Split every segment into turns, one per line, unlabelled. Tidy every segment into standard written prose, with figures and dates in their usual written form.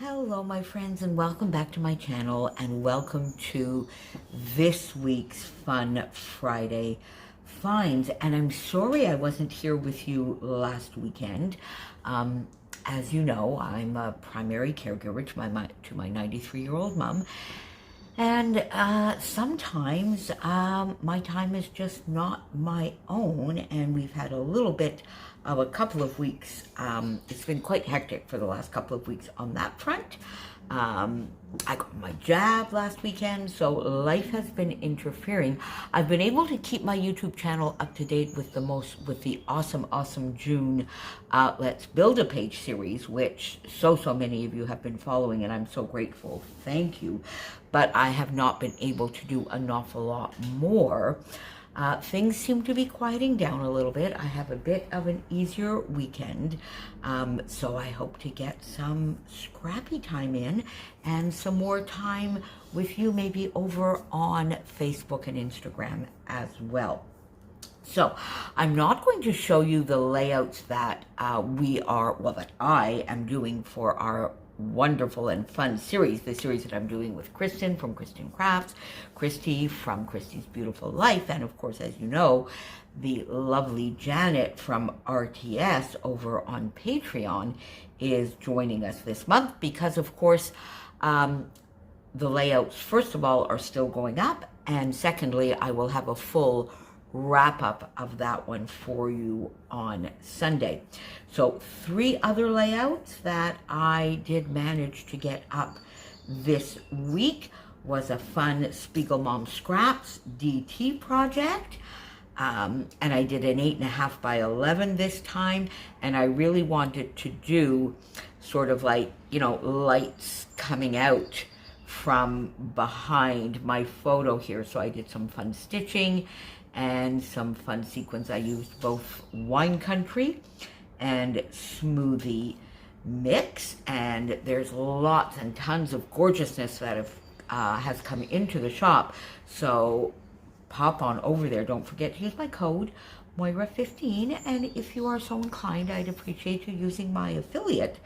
Hello my friends, and welcome back to my channel, and welcome to this week's Fun Friday finds. And I'm sorry I wasn't here with you last weekend. As you know, I'm a primary caregiver to my 93-year-old mom, and sometimes my time is just not my own, and we've had a little bit of a couple of weeks. It's been quite hectic for the last couple of weeks on that front. I got my jab last weekend, so life has been interfering. I've been able to keep my YouTube channel up to date with the awesome June Let's Build a Page series, which so many of you have been following, and I'm so grateful. Thank you. But I have not been able to do an awful lot more. Things seem to be quieting down a little bit. I have a bit of an easier weekend, so I hope to get some scrappy time in and some more time with you, maybe over on Facebook and Instagram as well. So I'm not going to show you the layouts that that I am doing for our wonderful and fun series, the series that I'm doing with Kristen from Kristen Crafts, Christy from Christy's Beautiful Life, and of course, as you know, the lovely Janet from RTS over on Patreon is joining us this month because, of course, the layouts, first of all, are still going up, and secondly, I will have a full wrap up of that one for you on Sunday. So 3 other layouts that I did manage to get up this week was a fun Spiegel Mom Scraps DT project. And I did an 8.5 by 11 this time, and I really wanted to do sort of like, lights coming out from behind my photo here. So I did some fun stitching and some fun sequins. I used both Wine Country and Smoothie Mix, and there's lots and tons of gorgeousness that has come into the shop. So pop on over there. Don't forget to use my code Moira15, and if you are so inclined, I'd appreciate you using my affiliate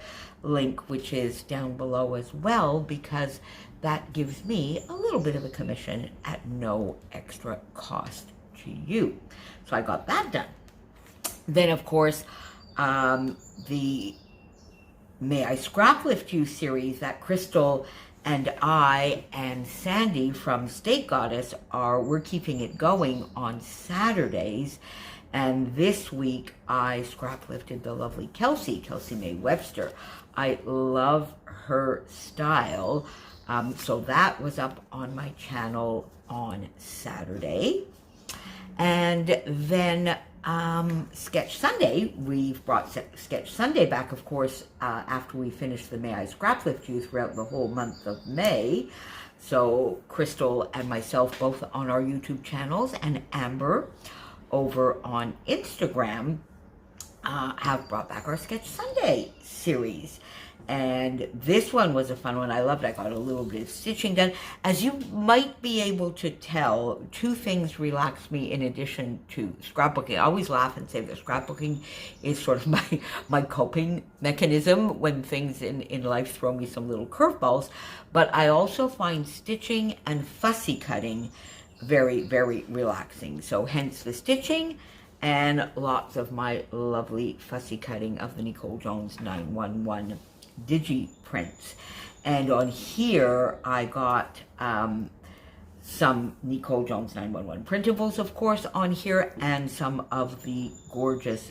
link, which is down below as well, because that gives me a little bit of a commission at no extra cost to you. So I got that done. Then, of course, the May I Scrap Lift You series that Crystal and I and Sandy from State Goddess we're keeping it going on Saturdays. And this week I scrap lifted the lovely Kelsey Mae Webster. I love her style. So that was up on my channel on Saturday. And then Sketch Sunday, we've brought Sketch Sunday back, of course, after we finished the May I Scrap Lift You throughout the whole month of May. So Crystal and myself both on our YouTube channels, and Amber over on Instagram have brought back our Sketch Sunday series. And this one was a fun one. I loved it. I got a little bit of stitching done. As you might be able to tell, 2 things relax me in addition to scrapbooking. I always laugh and say that scrapbooking is sort of my coping mechanism when things in life throw me some little curveballs. But I also find stitching and fussy cutting very, very relaxing. So hence the stitching and lots of my lovely fussy cutting of the Nicole Jones 911 digi prints. And on here I got some Nicole Jones 911 printables, of course, on here, and some of the gorgeous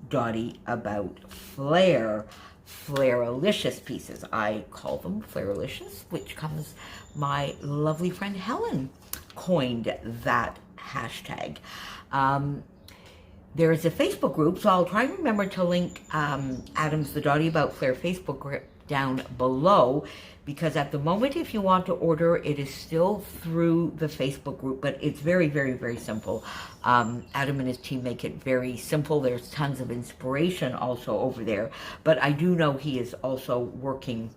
Dottie About Flairalicious pieces. I call them Flairalicious, which comes, my lovely friend Helen coined that hashtag. There is a Facebook group, so I'll try and remember to link Adam's The Dottie About Flair Facebook group down below, because at the moment, if you want to order, it is still through the Facebook group, but it's very, very, very simple. Adam and his team make it very simple. There's tons of inspiration also over there, but I do know he is also working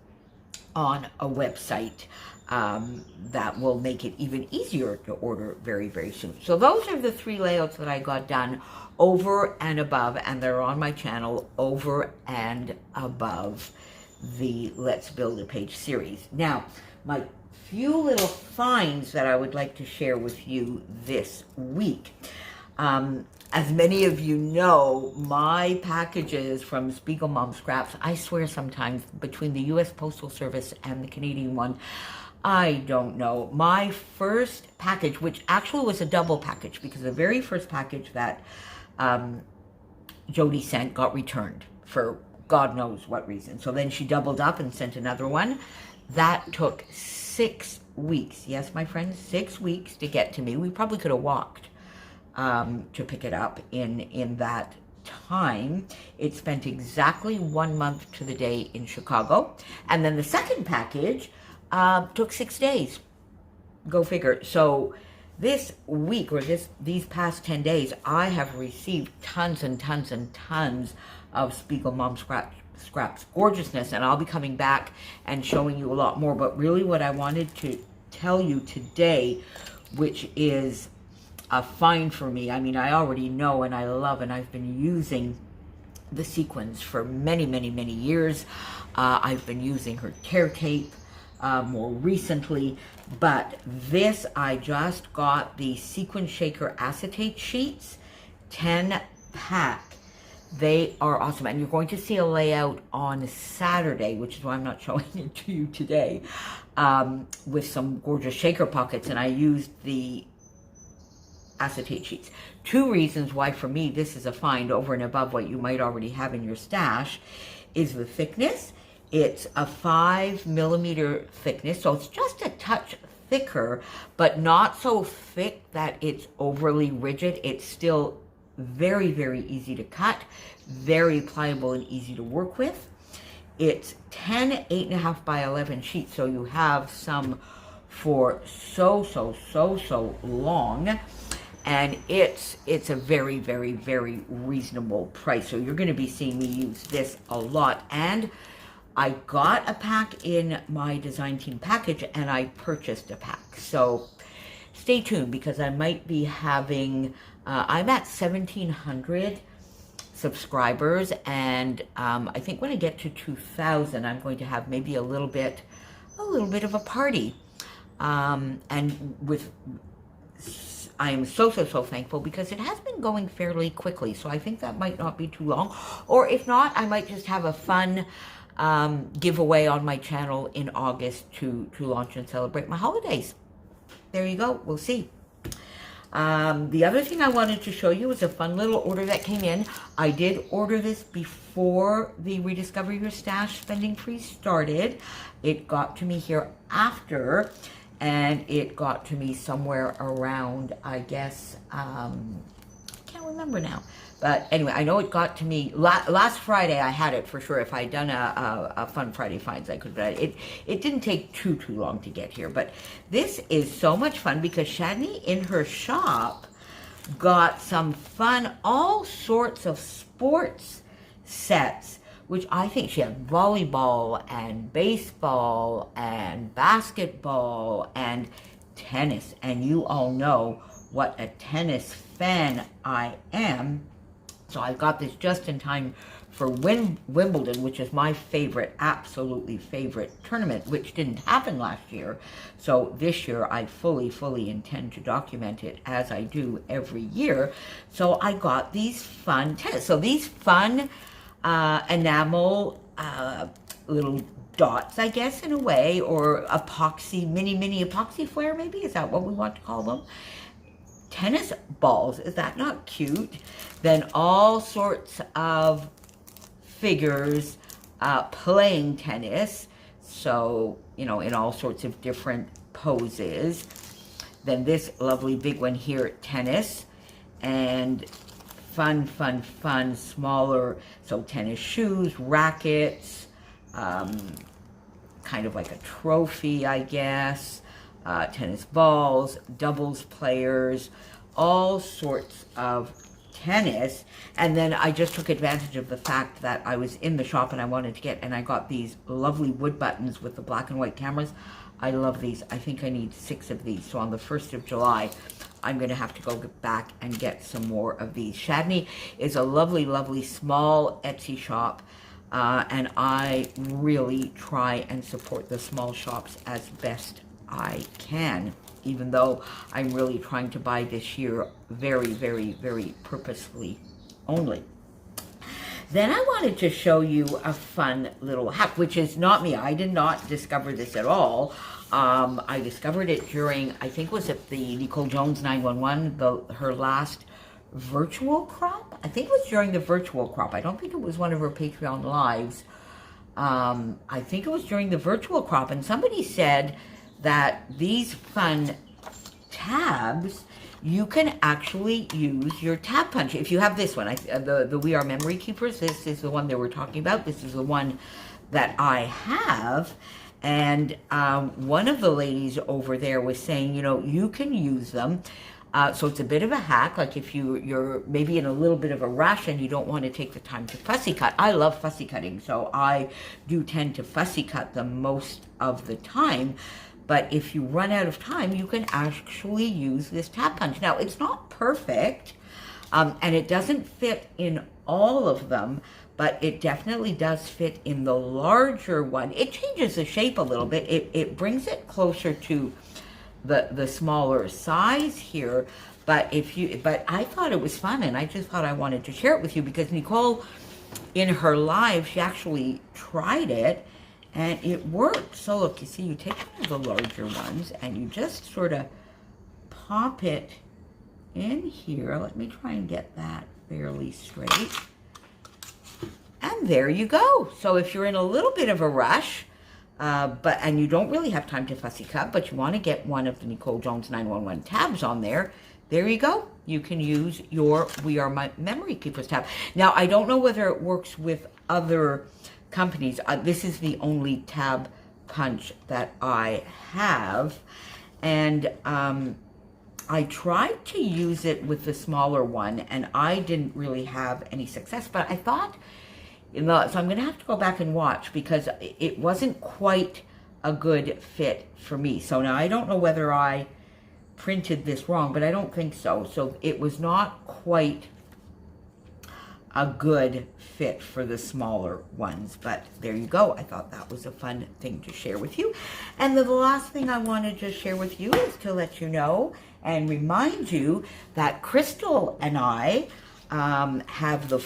on a website that will make it even easier to order very, very soon. So those are the 3 layouts that I got done over and above, and they're on my channel, over and above the Let's Build a Page series. Now, my few little finds that I would like to share with you this week. As many of you know, my packages from Spiegel Mom Scraps, I swear sometimes between the U.S. Postal Service and the Canadian one, I don't know. My first package, which actually was a double package, because the very first package that Jody sent got returned for God knows what reason. So then she doubled up and sent another one. That took 6 weeks. Yes, my friends, 6 weeks to get to me. We probably could have walked to pick it up in that time. It spent exactly 1 month to the day in Chicago. And then the second package took 6 days. Go figure. So this week, or these past 10 days, I have received tons and tons and tons of Spiegel Mom Scraps gorgeousness, and I'll be coming back and showing you a lot more. But really what I wanted to tell you today, which is a find for me, I mean, I already know and I love, and I've been using the sequins for many, many, many years. I've been using her tear tape more recently, but this, I just got the Sequin Shaker acetate sheets, 10-pack. They are awesome, and you're going to see a layout on Saturday, which is why I'm not showing it to you today, with some gorgeous shaker pockets, and I used the acetate sheets. 2 reasons why for me this is a find over and above what you might already have in your stash is the thickness. It's a 5mm thickness, so it's just a touch thicker, but not so thick that it's overly rigid. It's still very, very easy to cut, very pliable and easy to work with. It's 10 8.5 by 11 sheets, so you have some for so long, and it's a very, very, very reasonable price. So you're going to be seeing me use this a lot. And I got a pack in my design team package, and I purchased a pack. So stay tuned, because I might be having, I'm at 1,700 subscribers, and I think when I get to 2,000, I'm going to have maybe a little bit of a party. And with, I am so thankful, because it has been going fairly quickly. So I think that might not be too long. Or if not, I might just have a fun giveaway on my channel in August to launch and celebrate my holidays. There you go. We'll see. The other thing I wanted to show you is a fun little order that came in. I did order this before the Rediscover Your Stash spending freeze started. It got to me here after, and it got to me somewhere around, I guess, I can't remember now. But anyway, I know it got to me last Friday. I had it for sure. If I had done a Fun Friday Finds, I could. But it didn't take too long to get here. But this is so much fun, because Shadney in her shop got some fun, all sorts of sports sets, which I think she had volleyball and baseball and basketball and tennis. And you all know what a tennis fan I am. So I got this just in time for Wimbledon, which is my favorite, absolutely favorite tournament, which didn't happen last year. So this year I fully intend to document it, as I do every year. So I got these fun tennis. So these fun enamel little dots, I guess, in a way, or epoxy, mini epoxy flare, maybe? Is that what we want to call them? Tennis balls. Is that not cute? Then all sorts of figures playing tennis. So, you know, in all sorts of different poses. Then this lovely big one here, tennis. And fun, smaller, so tennis shoes, rackets, kind of like a trophy, I guess. Tennis balls, doubles players, all sorts of tennis. And then I just took advantage of the fact that I was in the shop and I wanted to get, and I got these lovely wood buttons with the black and white cameras. I love these. I think I need 6 of these. So on the 1st of July, I'm going to have to go back and get some more of these. Shadney is a lovely small Etsy shop. and I really try and support the small shops as best I can, even though I'm really trying to buy this year very, very, very purposefully only. Then I wanted to show you a fun little hack, which is not me. I did not discover this at all. I discovered it during, I think was it the Nicole Jones 911, her last virtual crop? I think it was during the virtual crop. I don't think it was one of her Patreon lives. I think it was during the virtual crop, and somebody said that these fun tabs, you can actually use your tab punch. If you have this one, the We Are Memory Keepers, this is the one they were talking about. This is the one that I have. And one of the ladies over there was saying, you know, you can use them. So it's a bit of a hack, like if you're maybe in a little bit of a rush and you don't want to take the time to fussy cut. I love fussy cutting, so I do tend to fussy cut them most of the time. But if you run out of time, you can actually use this tab punch. Now, it's not perfect, and it doesn't fit in all of them, but it definitely does fit in the larger one. It changes the shape a little bit. It brings it closer to the smaller size here, but I thought it was fun, and I just thought I wanted to share it with you because Nicole, in her live, she actually tried it, and it worked. So look, you see, you take one of the larger ones, and you just sort of pop it in here. Let me try and get that fairly straight. And there you go. So if you're in a little bit of a rush, and you don't really have time to fussy cut, but you want to get one of the Nicole Jones 911 tabs on there, there you go. You can use your We Are Memory Keepers tab. Now, I don't know whether it works with other companies. This is the only tab punch that I have, and I tried to use it with the smaller one, and I didn't really have any success, but I thought, so I'm going to have to go back and watch because it wasn't quite a good fit for me. So now I don't know whether I printed this wrong, but I don't think so. So it was not quite a good fit for the smaller ones, but there you go. I thought that was a fun thing to share with you. And the last thing I wanted to share with you is to let you know and remind you that Crystal and I have the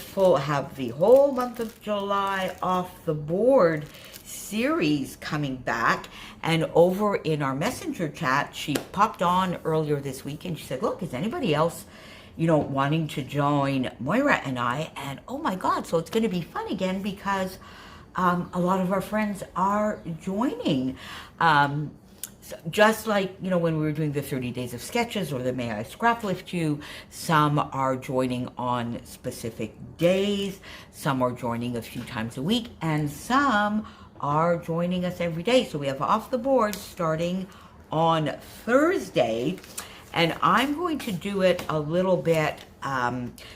whole month of July off the board series coming back. And over in our messenger chat, she popped on earlier this week and she said, look, is anybody else, you know, wanting to join Moira and I? And oh my God, so it's going to be fun again because a lot of our friends are joining. So just like, you know, when we were doing the 30 Days of Sketches or the May I Scrap Lift You, some are joining on specific days, some are joining a few times a week, and some are joining us every day. So we have Off the Board starting on Thursday, and I'm going to do it a little bit.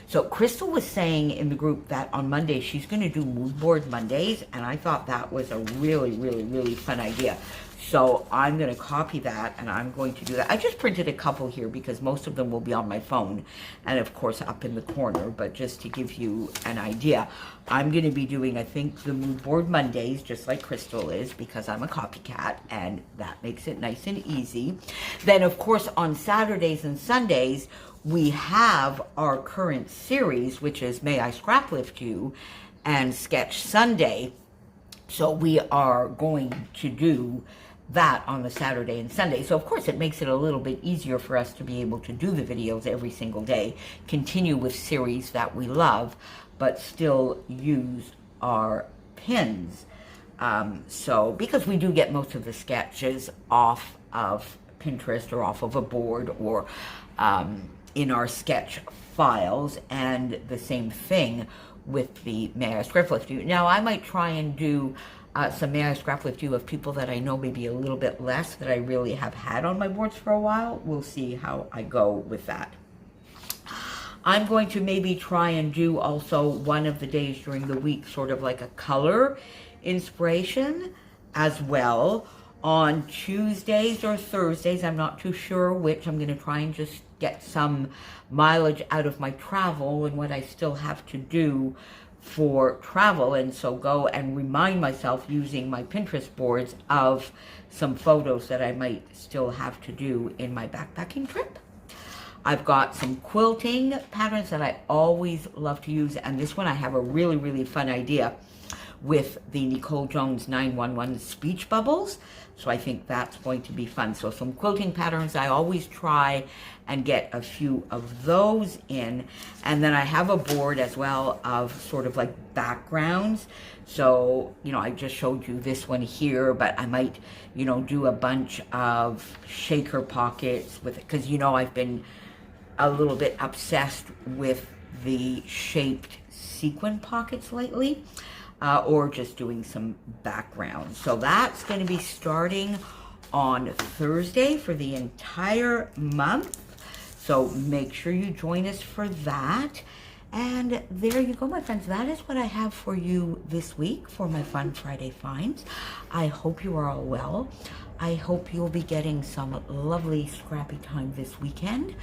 So Crystal was saying in the group that on Monday she's going to do Mood Board Mondays, and I thought that was a really, really, really fun idea. So I'm going to copy that, and I'm going to do that. I just printed a couple here because most of them will be on my phone and, of course, up in the corner. But just to give you an idea, I'm going to be doing, I think, the Mood Board Mondays, just like Crystal is, because I'm a copycat, and that makes it nice and easy. Then, of course, on Saturdays and Sundays, we have our current series, which is May I Scrap Lift You and Sketch Sunday. So we are going to do that on the Saturday and Sunday. So of course it makes it a little bit easier for us to be able to do the videos every single day, continue with series that we love, but still use our pins. So because we do get most of the sketches off of Pinterest or off of a board or in our sketch files, and the same thing with the May I Scrap Lift You. Now I might try and do some May I Scrap Lift You of people that I know maybe a little bit less that I really have had on my boards for a while. We'll see how I go with that. I'm going to maybe try and do also one of the days during the week sort of like a color inspiration as well. On Tuesdays or Thursdays, I'm not too sure which, I'm going to try and just get some mileage out of my travel and what I still have to do for travel, and so go and remind myself using my Pinterest boards of some photos that I might still have to do in my backpacking trip. I've got some quilting patterns that I always love to use, and this one I have a really, really fun idea with the Nicole Jones 911 speech bubbles. So I think that's going to be fun. So some quilting patterns, I always try and get a few of those in. And then I have a board as well of sort of like backgrounds. So, you know, I just showed you this one here, but I might, you know, do a bunch of shaker pockets with it. Because, you know, I've been a little bit obsessed with the shaped sequin pockets lately. Or just doing some background. So that's going to be starting on Thursday for the entire month. So make sure you join us for that. And there you go, my friends. That is what I have for you this week for my Fun Friday finds. I hope you are all well. I hope you'll be getting some lovely scrappy time this weekend.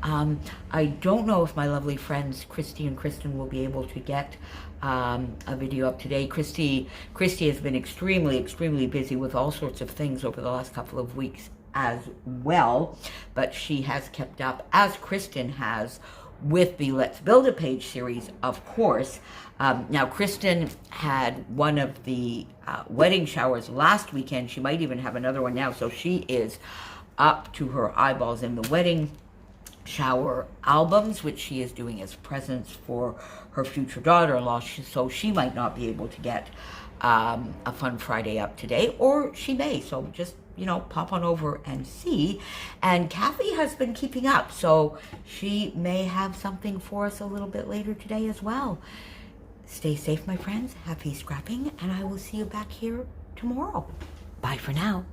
I don't know if my lovely friends Christy and Kristen will be able to get a video up today. Christy has been extremely busy with all sorts of things over the last couple of weeks as well, but she has kept up, as Kristen has, with the Let's Build a Page series, of course. Now, Kristen had one of the wedding showers last weekend. She might even have another one now, so she is up to her eyeballs in the wedding shower albums, which she is doing as presents for her future daughter-in-law, so she might not be able to get a Fun Friday up today, or she may, so just, you know, pop on over and see. And Kathy has been keeping up, so she may have something for us a little bit later today as well. Stay safe, my friends. Happy scrapping, and I will see you back here tomorrow. Bye for now.